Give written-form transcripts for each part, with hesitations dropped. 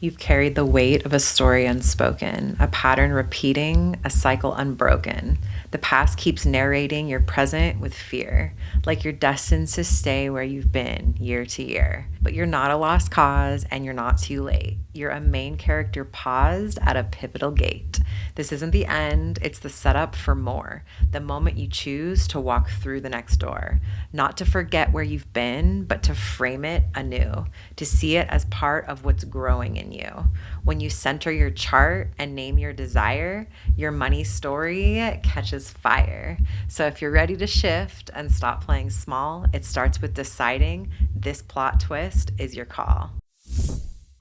You've carried the weight of a story unspoken, a pattern repeating, a cycle unbroken. The past keeps narrating your present with fear, like you're destined to stay where you've been year to year. But you're not a lost cause and you're not too late. You're a main character paused at a pivotal gate. This isn't the end, it's the setup for more. The moment you choose to walk through the next door. Not to forget where you've been, but to frame it anew, to see it as part of what's growing in you. When you center your chart and name your desire, your money story catches fire. So if you're ready to shift and stop playing small, it starts with deciding this plot twist is your call.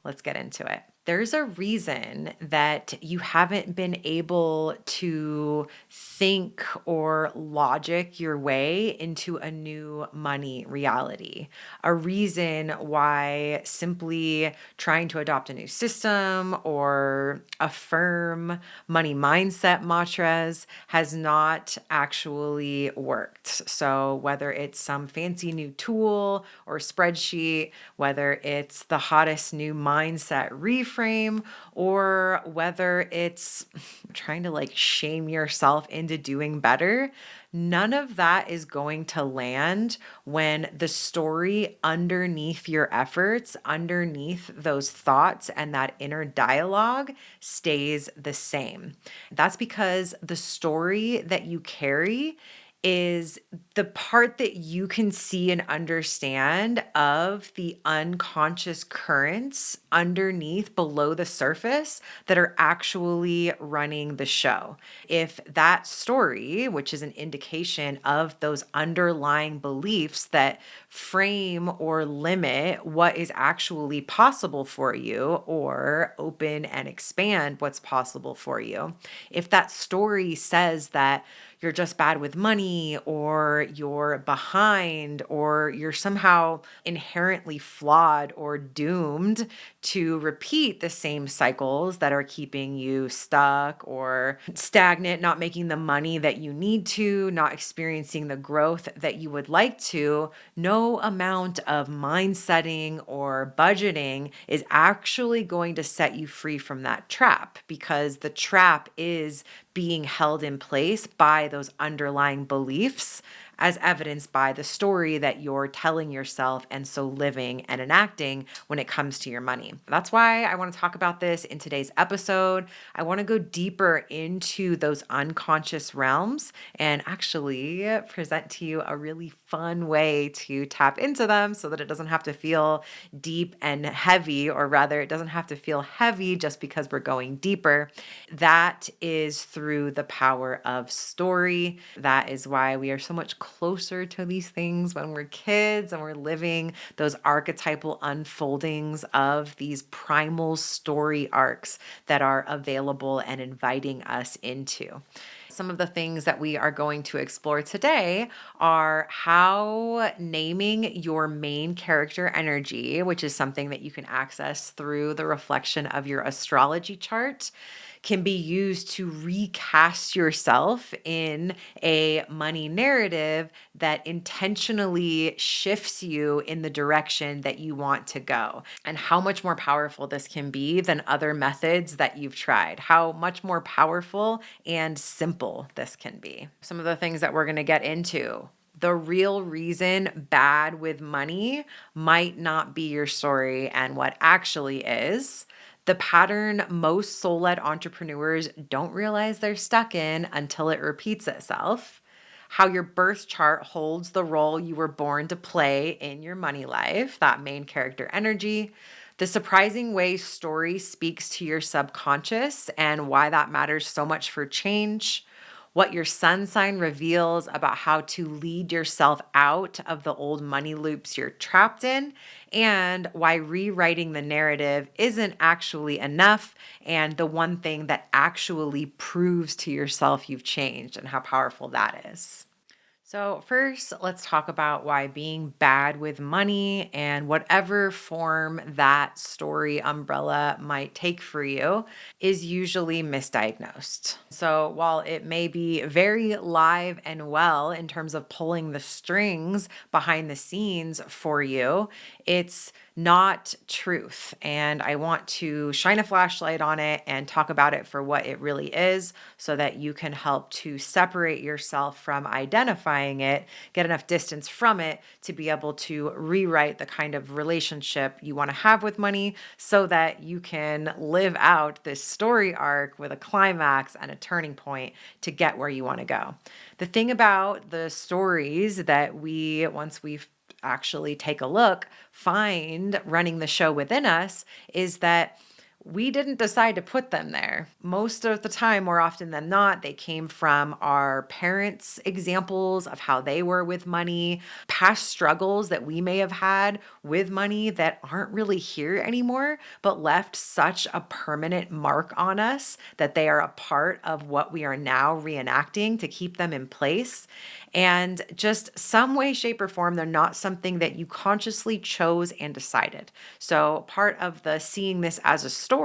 Let's get into it. There's a reason that you haven't been able to think or logic your way into a new money reality. A reason why simply trying to adopt a new system or affirm money mindset mantras has not actually worked. So, whether it's some fancy new tool or spreadsheet, whether it's the hottest new mindset reframe, or whether it's trying to shame yourself into doing better, none of that is going to land when the story underneath your efforts, underneath those thoughts and that inner dialogue stays the same. That's because the story that you carry is the part that you can see and understand of the unconscious currents underneath below the surface that are actually running the show. If that story, which is an indication of those underlying beliefs that frame or limit what is actually possible for you or open and expand what's possible for you, if that story says that you're just bad with money, or you're behind, or you're somehow inherently flawed or doomed to repeat the same cycles that are keeping you stuck or stagnant, not making the money that you need to, not experiencing the growth that you would like to, no amount of mind setting or budgeting is actually going to set you free from that trap, because the trap is being held in place by those underlying beliefs, as evidenced by the story that you're telling yourself and so living and enacting when it comes to your money. That's why I want to talk about this in today's episode. I want to go deeper into those unconscious realms and actually present to you a really fun way to tap into them so that it doesn't have to feel deep and heavy, or rather, it doesn't have to feel heavy just because we're going deeper. That is through the power of story. That is why we are so much closer to these things when we're kids and we're living those archetypal unfoldings of these primal story arcs that are available and inviting us into. Some of the things that we are going to explore today are how naming your main character energy, which is something that you can access through the reflection of your astrology chart, can be used to recast yourself in a money narrative that intentionally shifts you in the direction that you want to go. And how much more powerful this can be than other methods that you've tried. How much more powerful and simple this can be. Some of the things that we're going to get into. The real reason bad with money might not be your story and what actually is. The pattern most soul led entrepreneurs don't realize they're stuck in until it repeats itself. How your birth chart holds the role you were born to play in your money life, that main character energy. The surprising way story speaks to your subconscious and why that matters so much for change. What your sun sign reveals about how to lead yourself out of the old money loops you're trapped in, and why rewriting the narrative isn't actually enough, and the one thing that actually proves to yourself you've changed and how powerful that is. So, first, let's talk about why being bad with money and whatever form that story umbrella might take for you is usually misdiagnosed. So, while it may be very live and well in terms of pulling the strings behind the scenes for you, it's not truth. And I want to shine a flashlight on it and talk about it for what it really is so that you can help to separate yourself from identifying it, get enough distance from it to be able to rewrite the kind of relationship you want to have with money so that you can live out this story arc with a climax and a turning point to get where you want to go. The thing about the stories that once we've actually take a look, find running the show within us is that we didn't decide to put them there. Most of the time, more often than not, they came from our parents' examples of how they were with money, past struggles that we may have had with money that aren't really here anymore, but left such a permanent mark on us that they are a part of what we are now reenacting to keep them in place. And just some way, shape, or form, they're not something that you consciously chose and decided. So, part of the seeing this as a story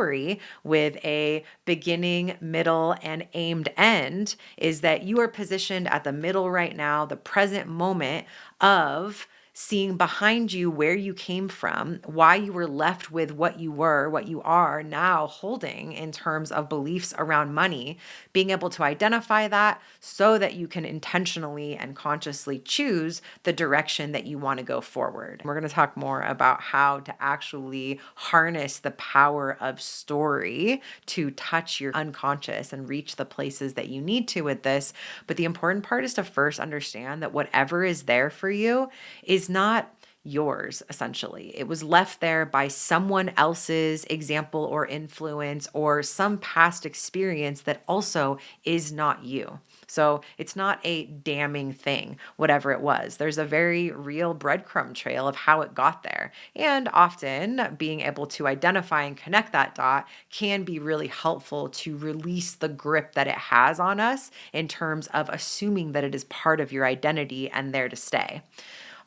with a beginning, middle, and aimed end is that you are positioned at the middle right now, the present moment of seeing behind you where you came from, why you were left with what you were, what you are now holding in terms of beliefs around money, being able to identify that so that you can intentionally and consciously choose the direction that you want to go forward. We're going to talk more about how to actually harness the power of story to touch your unconscious and reach the places that you need to with this. But the important part is to first understand that whatever is there for you is not yours, essentially. It was left there by someone else's example or influence or some past experience that also is not you. So it's not a damning thing, whatever it was. There's a very real breadcrumb trail of how it got there. And often being able to identify and connect that dot can be really helpful to release the grip that it has on us in terms of assuming that it is part of your identity and there to stay.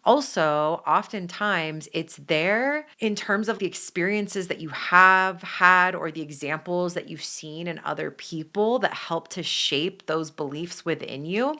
Also, oftentimes it's there in terms of the experiences that you have had or the examples that you've seen in other people that help to shape those beliefs within you.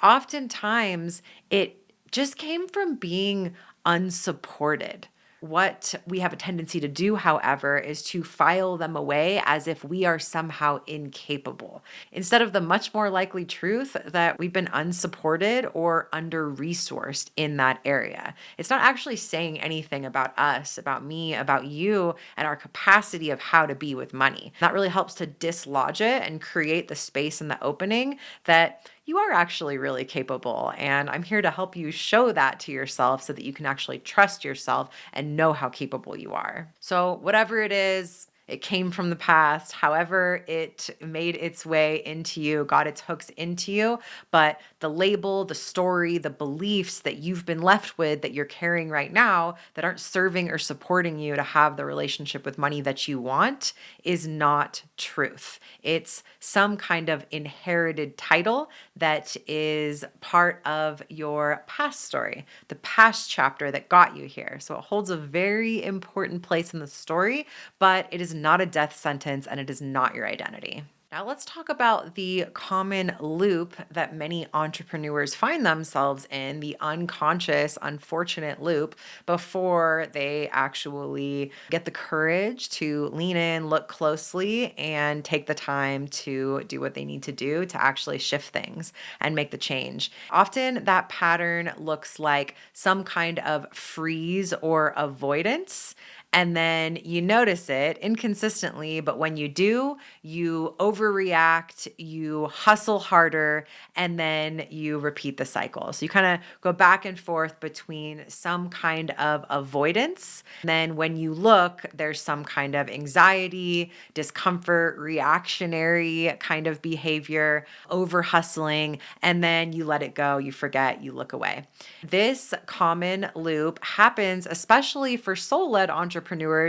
Oftentimes, it just came from being unsupported. What we have a tendency to do, however, is to file them away as if we are somehow incapable, instead of the much more likely truth that we've been unsupported or under resourced in that area. It's not actually saying anything about us, about me, about you, and our capacity of how to be with money. That really helps to dislodge it and create the space and the opening that you are actually really capable. And I'm here to help you show that to yourself so that you can actually trust yourself and know how capable you are. So, whatever it is, it came from the past, however, it made its way into you, got its hooks into you. But the label, the story, the beliefs that you've been left with that you're carrying right now that aren't serving or supporting you to have the relationship with money that you want is not truth. It's some kind of inherited title that is part of your past story, the past chapter that got you here. So it holds a very important place in the story, but it is not a death sentence and it is not your identity. Now, let's talk about the common loop that many entrepreneurs find themselves in, the unconscious, unfortunate loop, before they actually get the courage to lean in, look closely, and take the time to do what they need to do to actually shift things and make the change. Often, that pattern looks like some kind of freeze or avoidance. And then you notice it inconsistently, but when you do, you overreact, you hustle harder, and then you repeat the cycle. So you kind of go back and forth between some kind of avoidance. Then when you look, there's some kind of anxiety, discomfort, reactionary kind of behavior, over hustling, and then you let it go, you forget, you look away. This common loop happens especially for soul-led entrepreneurs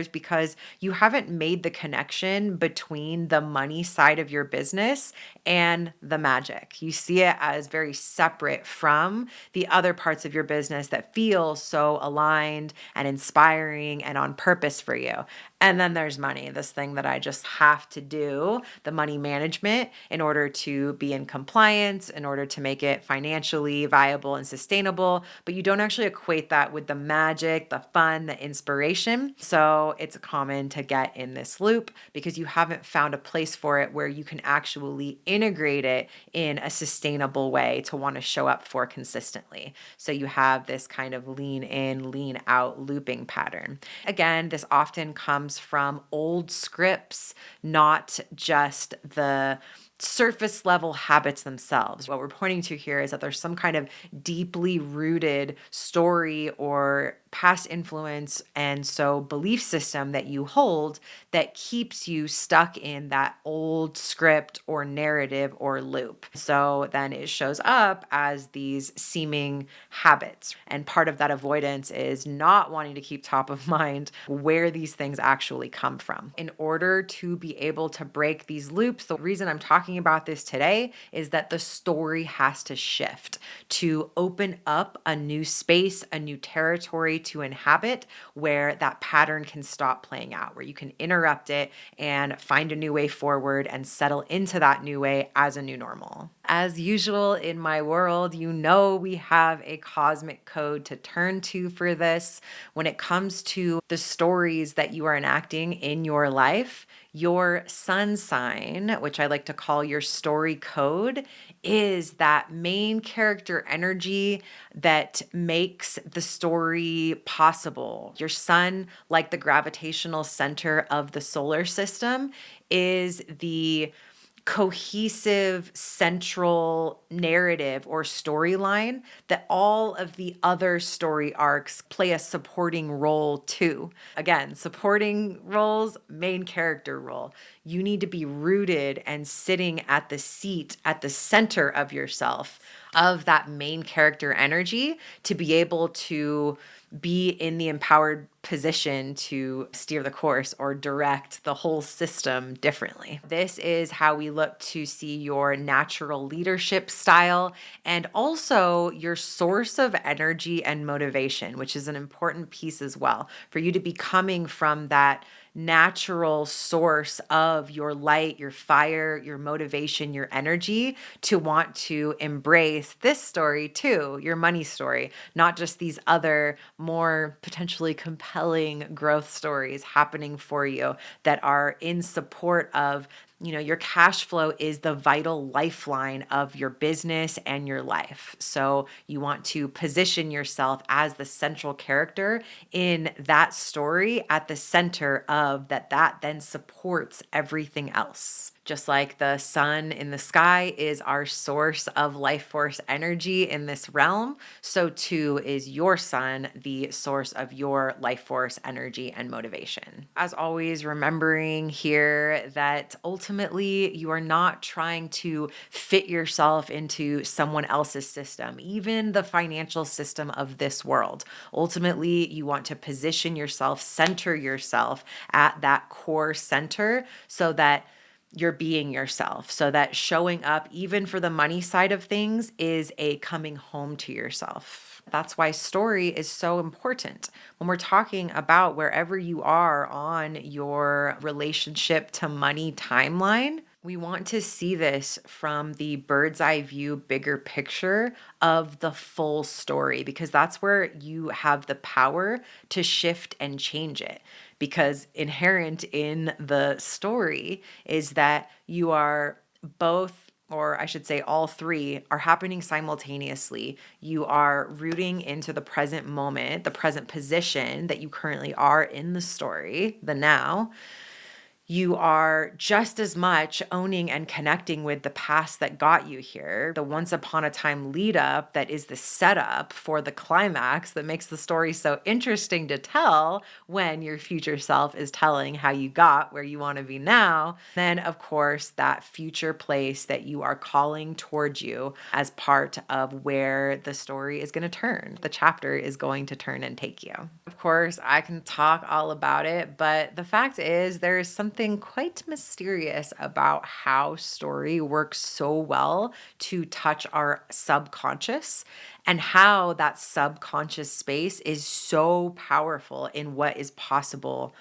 because you haven't made the connection between the money side of your business and the magic. You see it as very separate from the other parts of your business that feel so aligned and inspiring and on purpose for you. And then there's money, this thing that I just have to do, the money management, in order to be in compliance, in order to make it financially viable and sustainable. But you don't actually equate that with the magic, the fun, the inspiration. So it's common to get in this loop because you haven't found a place for it where you can actually integrate it in a sustainable way to want to show up for consistently. So you have this kind of lean in, lean out looping pattern. Again, this often comes from old scripts, not just the surface level habits themselves. What we're pointing to here is that there's some kind of deeply rooted story or past influence and so belief system that you hold that keeps you stuck in that old script or narrative or loop. So then it shows up as these seeming habits. And part of that avoidance is not wanting to keep top of mind where these things actually come from. In order to be able to break these loops, the reason I'm talking about this today is that the story has to shift to open up a new space, a new territory to inhabit where that pattern can stop playing out, where you can interrupt it and find a new way forward and settle into that new way as a new normal. As usual in my world, you know we have a cosmic code to turn to for this. When it comes to the stories that you are enacting in your life, your sun sign, which I like to call your story code, is that main character energy that makes the story possible. Your sun, like the gravitational center of the solar system, is the cohesive central narrative or storyline that all of the other story arcs play a supporting role to. Again, supporting roles, main character role. You need to be rooted and sitting at the seat, at the center of yourself, of that main character energy to be able to be in the empowered position to steer the course or direct the whole system differently. This is how we look to see your natural leadership style and also your source of energy and motivation, which is an important piece as well for you to be coming from that natural source of your light, your fire, your motivation, your energy to want to embrace this story too, your money story, not just these other more potentially compelling growth stories happening for you that are in support of your cash flow is the vital lifeline of your business and your life. So you want to position yourself as the central character in that story at the center of that then supports everything else. Just like the sun in the sky is our source of life force energy in this realm, so too is your sun the source of your life force energy and motivation. As always, remembering here that ultimately you are not trying to fit yourself into someone else's system, even the financial system of this world. Ultimately, you want to position yourself, center yourself at that core center so that you're being yourself, so that showing up, even for the money side of things, is a coming home to yourself. That's why story is so important. When we're talking about wherever you are on your relationship to money timeline, we want to see this from the bird's eye view, bigger picture of the full story, because that's where you have the power to shift and change it. Because inherent in the story is that you are both, or I should say all three, are happening simultaneously. You are rooting into the present moment, the present position that you currently are in the story, the now. You are just as much owning and connecting with the past that got you here, the once upon a time lead up that is the setup for the climax that makes the story so interesting to tell when your future self is telling how you got where you want to be now. Then, of course, that future place that you are calling towards you as part of where the story is going to turn, the chapter is going to turn and take you. Of course, I can talk all about it, but the fact is there is something quite mysterious about how story works so well to touch our subconscious and how that subconscious space is so powerful in what is possible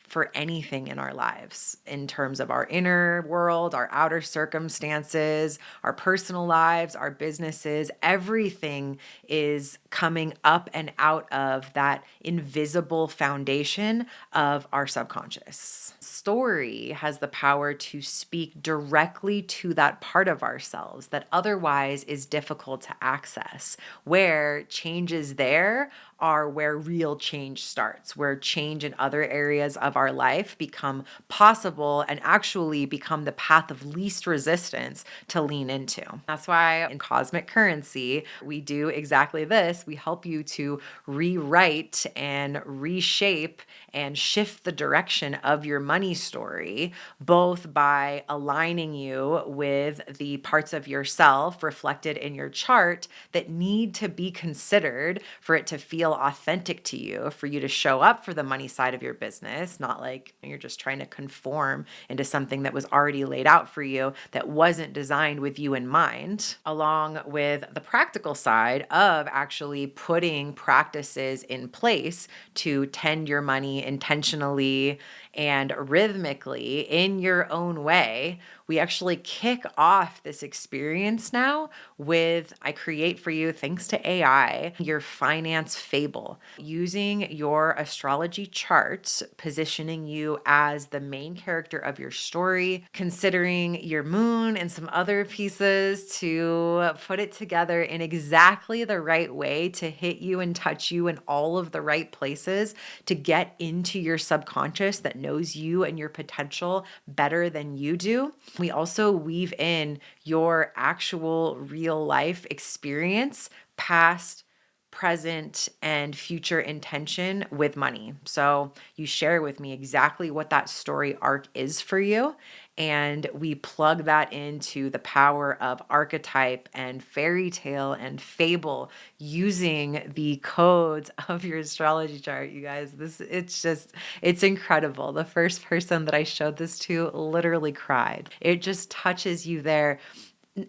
for anything in our lives in terms of our inner world, our outer circumstances, our personal lives, our businesses. Everything is coming up and out of that invisible foundation of our subconscious. Story has the power to speak directly to that part of ourselves that otherwise is difficult to access. Where changes there are where real change starts, where change in other areas of our life become possible and actually become the path of least resistance to lean into. That's why in Cosmic Currency, we do exactly this. We help you to rewrite and reshape and shift the direction of your money story, both by aligning you with the parts of yourself reflected in your chart that need to be considered for it to feel authentic to you, for you to show up for the money side of your business, not like you're just trying to conform into something that was already laid out for you that wasn't designed with you in mind, along with the practical side of actually putting practices in place to tend your money intentionally and rhythmically in your own way. We actually kick off this experience now with, I create for you, thanks to AI, your finance fable, using your astrology charts, positioning you as the main character of your story, considering your moon and some other pieces to put it together in exactly the right way to hit you and touch you in all of the right places to get into your subconscious that knows you and your potential better than you do. We also weave in your actual real life experience, past, present, and future intention with money. So you share with me exactly what that story arc is for you. And we plug that into the power of archetype and fairy tale and fable using the codes of your astrology chart. You guys, it's incredible. The first person that I showed this to literally cried. It just touches you there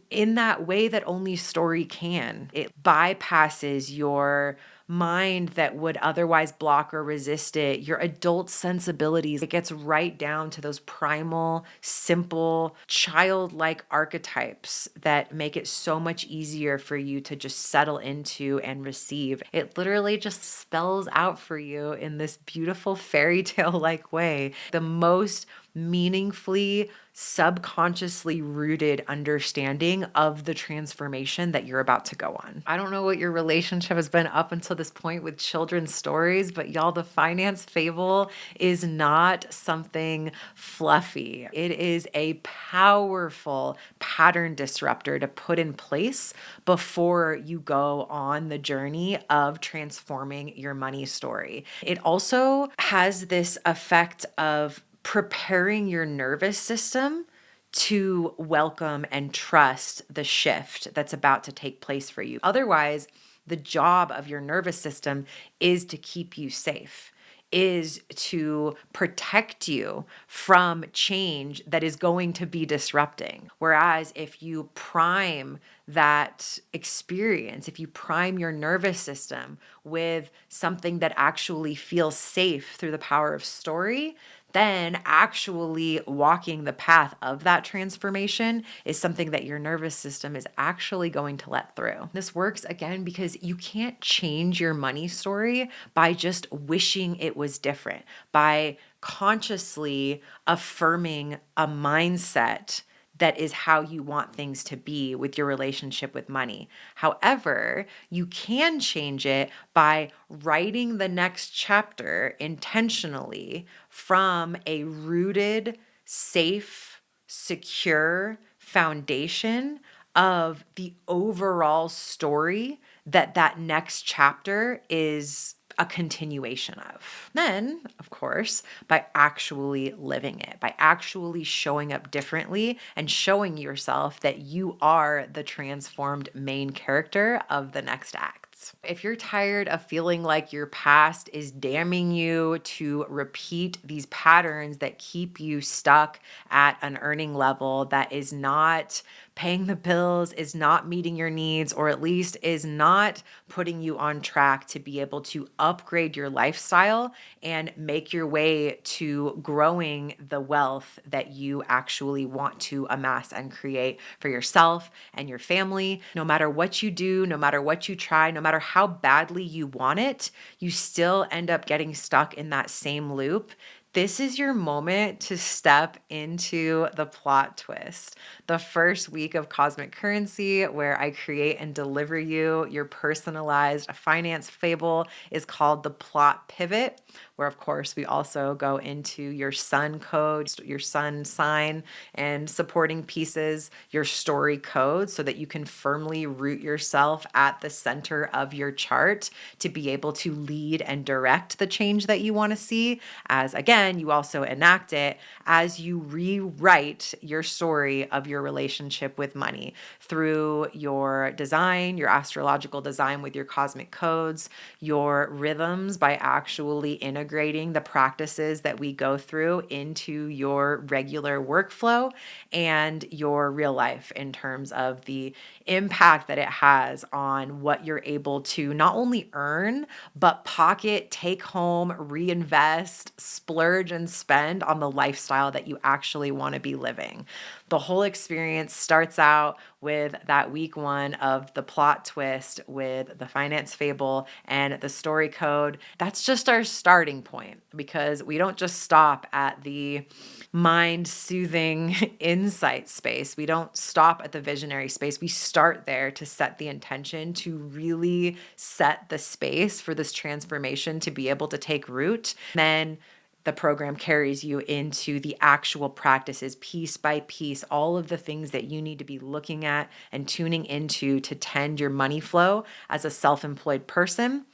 in that way that only story can. It bypasses your mind that would otherwise block or resist it, your adult sensibilities. It gets right down to those primal, simple, childlike archetypes that make it so much easier for you to just settle into and receive. It literally just spells out for you in this beautiful fairy tale like way the most meaningfully, subconsciously rooted understanding of the transformation that you're about to go on. I don't know what your relationship has been up until this point with children's stories, but y'all, the finance fable is not something fluffy. It is a powerful pattern disruptor to put in place before you go on the journey of transforming your money story. It also has this effect of preparing your nervous system to welcome and trust the shift that's about to take place for you. Otherwise, the job of your nervous system is to keep you safe, is to protect you from change that is going to be disrupting. Whereas if you prime that experience, if you prime your nervous system with something that actually feels safe through the power of story, then actually walking the path of that transformation is something that your nervous system is actually going to let through. This works again because you can't change your money story by just wishing it was different, by consciously affirming a mindset that is how you want things to be with your relationship with money. However, you can change it by writing the next chapter intentionally from a rooted, safe, secure foundation of the overall story that that next chapter is a continuation of. Then, of course, by actually living it, by actually showing up differently and showing yourself that you are the transformed main character of the next act. past. If you're tired of feeling like your past is damning you to repeat these patterns that keep you stuck at an earning level that is not paying the bills, is not meeting your needs, or at least is not putting you on track to be able to upgrade your lifestyle and make your way to growing the wealth that you actually want to amass and create for yourself and your family. No matter what you do, no matter what you try, no matter how badly you want it, you still end up getting stuck in that same loop. This is your moment to step into the plot twist. The first week of Cosmic Currency, where I create and deliver you your personalized finance fable, is called the Plot Pivot, where of course we also go into your sun code, your sun sign, and supporting pieces, your story code, so that you can firmly root yourself at the center of your chart to be able to lead and direct the change that you want to see. As again, you also enact it as you rewrite your story of your relationship with money through your design, your astrological design with your cosmic codes, your rhythms by actually integrating the practices that we go through into your regular workflow, and your real life in terms of the impact that it has on what you're able to not only earn, but pocket, take home, reinvest, splurge, and spend on the lifestyle that you actually want to be living. The whole experience starts out with that week one of the plot twist with the finance fable and the story code. That's just our starting point, because we don't just stop at the mind soothing insight space. We don't stop at the visionary space. We start there to set the intention, to really set the space for this transformation to be able to take root. Then the program carries you into the actual practices, piece by piece, all of the things that you need to be looking at and tuning into to tend your money flow as a self-employed person,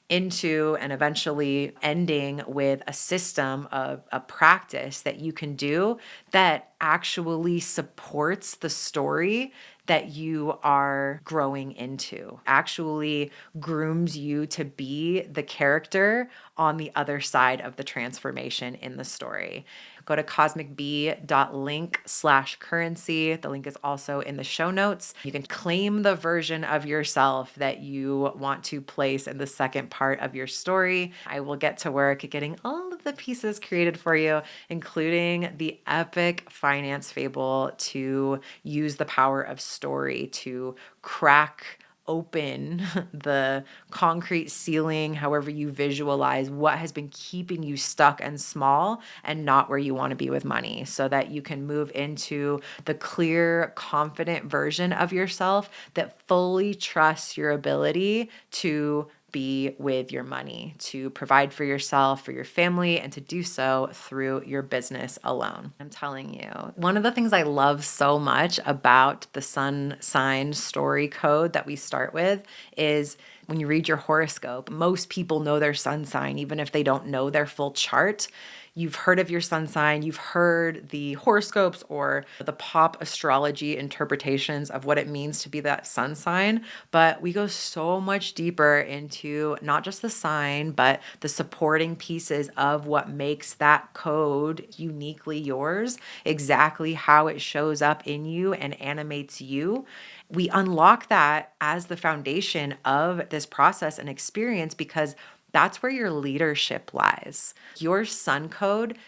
into and eventually ending with a system of a practice that you can do that actually supports the story that you are growing into, actually grooms you to be the character on the other side of the transformation in the story. Go to cosmicbee.link/currency. The link is also in the show notes. You can claim the version of yourself that you want to place in the second part of your story. I will get to work getting all of the pieces created for you, including the epic finance fable to use the power of story to crack open the concrete ceiling, however you visualize what has been keeping you stuck and small and not where you want to be with money, so that you can move into the clear, confident version of yourself that fully trusts your ability to be with your money, to provide for yourself, for your family, and to do so through your business alone. I'm telling you, one of the things I love so much about the sun sign story code that we start with is when you read your horoscope, most people know their sun sign, even if they don't know their full chart. You've heard of your sun sign, you've heard the horoscopes or the pop astrology interpretations of what it means to be that sun sign, but we go so much deeper into not just the sign, but the supporting pieces of what makes that code uniquely yours, exactly how it shows up in you and animates you. We unlock that as the foundation of this process and experience, because that's where your leadership lies. Your sun code,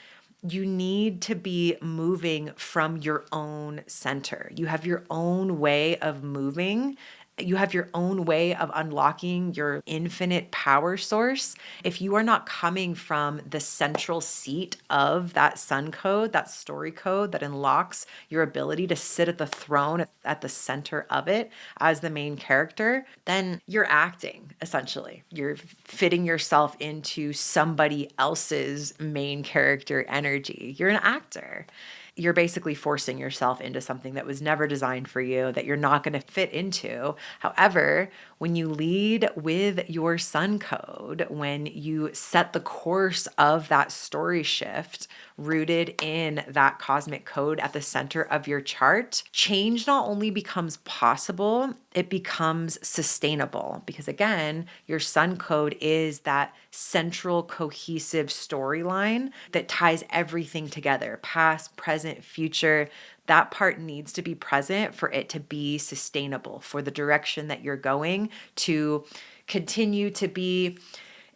you need to be moving from your own center. You have your own way of moving. You have your own way of unlocking your infinite power source. If you are not coming from the central seat of that sun code, that story code that unlocks your ability to sit at the throne at the center of it as the main character, then you're acting essentially. You're fitting yourself into somebody else's main character energy. You're an actor. You're basically forcing yourself into something that was never designed for you, that you're not going to fit into. However, When you lead with your sun code, when you set the course of that story shift rooted in that cosmic code at the center of your chart, change not only becomes possible, it becomes sustainable. Because again, your sun code is that central cohesive storyline that ties everything together, past, present, future. That part needs to be present for it to be sustainable, for the direction that you're going to continue to be.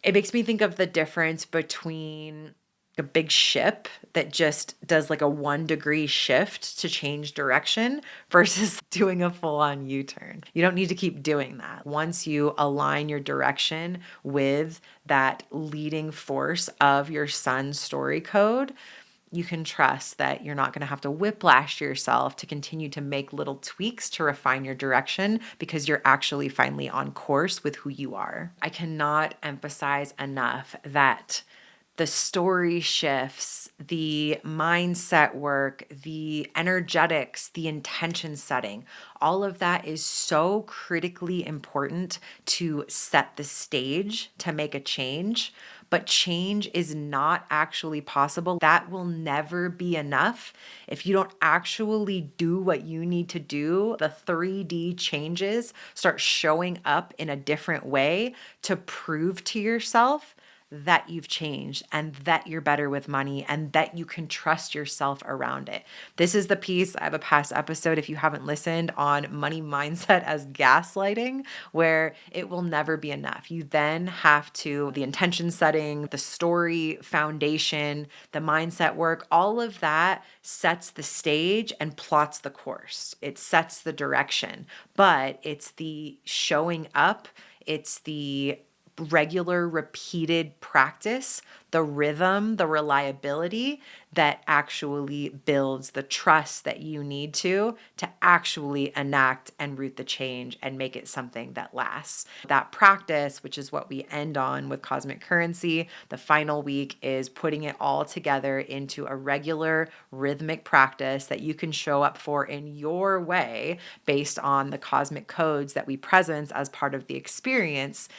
It makes me think of the difference between a big ship that just does like a 1 degree shift to change direction versus doing a full on U-turn. You don't need to keep doing that. Once you align your direction with that leading force of your sun story code, you can trust that you're not going to have to whiplash yourself to continue to make little tweaks to refine your direction because you're actually finally on course with who you are. I cannot emphasize enough that the story shifts, the mindset work, the energetics, the intention setting, all of that is so critically important to set the stage to make a change. But change is not actually possible. That will never be enough if you don't actually do what you need to do. The 3D changes start showing up in a different way to prove to yourself that you've changed and that you're better with money and that you can trust yourself around it. This is the piece. I have a past episode, if you haven't listened, on money mindset as gaslighting, where it will never be enough. You then have to, the intention setting, the story foundation, the mindset work, all of that sets the stage and plots the course. It sets the direction, but it's the showing up, it's the regular repeated practice, the rhythm, the reliability that actually builds the trust that you need to actually enact and root the change and make it something that lasts. That practice, which is what we end on with Cosmic Currency, the final week is putting it all together into a regular rhythmic practice that you can show up for in your way based on the cosmic codes that we presence as part of the experience.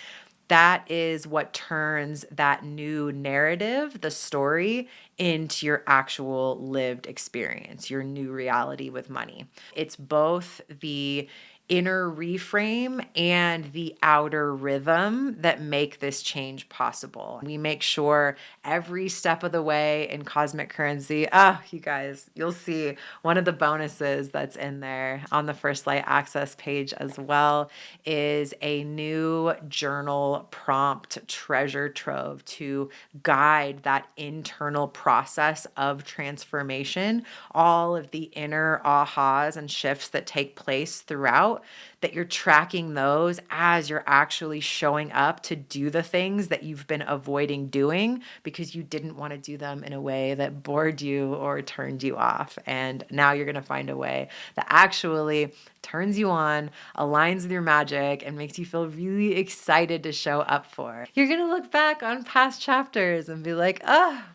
That is what turns that new narrative, the story, into your actual lived experience, your new reality with money. It's both the inner reframe and the outer rhythm that make this change possible. We make sure every step of the way in Cosmic Currency, you guys, you'll see one of the bonuses that's in there on the First Light Access page as well is a new journal prompt treasure trove to guide that internal process of transformation, all of the inner ahas and shifts that take place throughout, that you're tracking those as you're actually showing up to do the things that you've been avoiding doing because you didn't want to do them in a way that bored you or turned you off. And now you're going to find a way that actually turns you on, aligns with your magic, and makes you feel really excited to show up for. You're going to look back on past chapters and be like,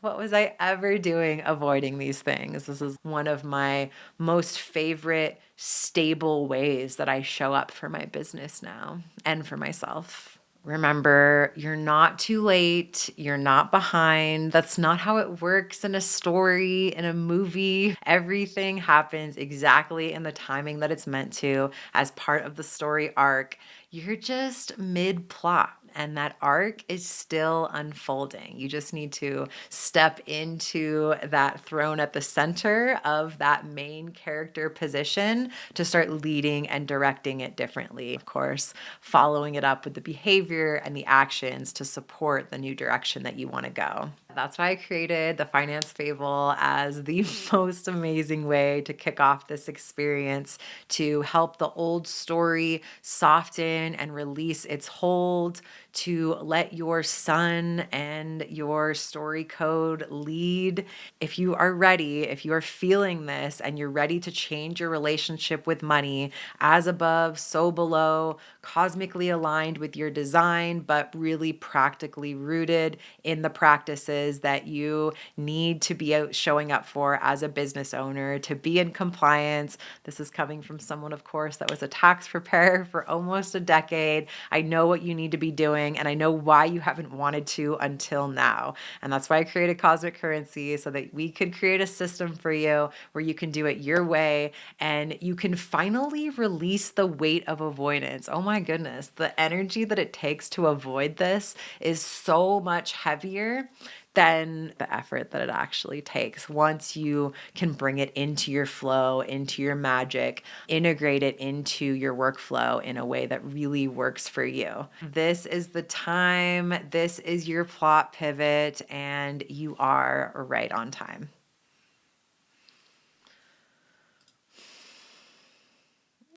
what was I ever doing avoiding these things? This is one of my most favorite stable ways that I show up for my business now and for myself. Remember, you're not too late. You're not behind. That's not how it works in a story, in a movie. Everything happens exactly in the timing that it's meant to as part of the story arc. You're just mid-plot. And that arc is still unfolding. You just need to step into that throne at the center of that main character position to start leading and directing it differently. Of course, following it up with the behavior and the actions to support the new direction that you want to go. That's why I created the Finance Fable as the most amazing way to kick off this experience, to help the old story soften and release its hold, to let your sun and your story code lead. If you are ready, if you are feeling this and you're ready to change your relationship with money, as above, so below, cosmically aligned with your design, but really practically rooted in the practices is that you need to be out showing up for as a business owner to be in compliance. This is coming from someone, of course, that was a tax preparer for almost a decade. I know what you need to be doing, and I know why you haven't wanted to until now. And that's why I created Cosmic Currency, so that we could create a system for you where you can do it your way and you can finally release the weight of avoidance. Oh my goodness, the energy that it takes to avoid this is so much heavier than the effort that it actually takes. Once you can bring it into your flow, into your magic, integrate it into your workflow in a way that really works for you. This is the time, this is your plot pivot, and you are right on time.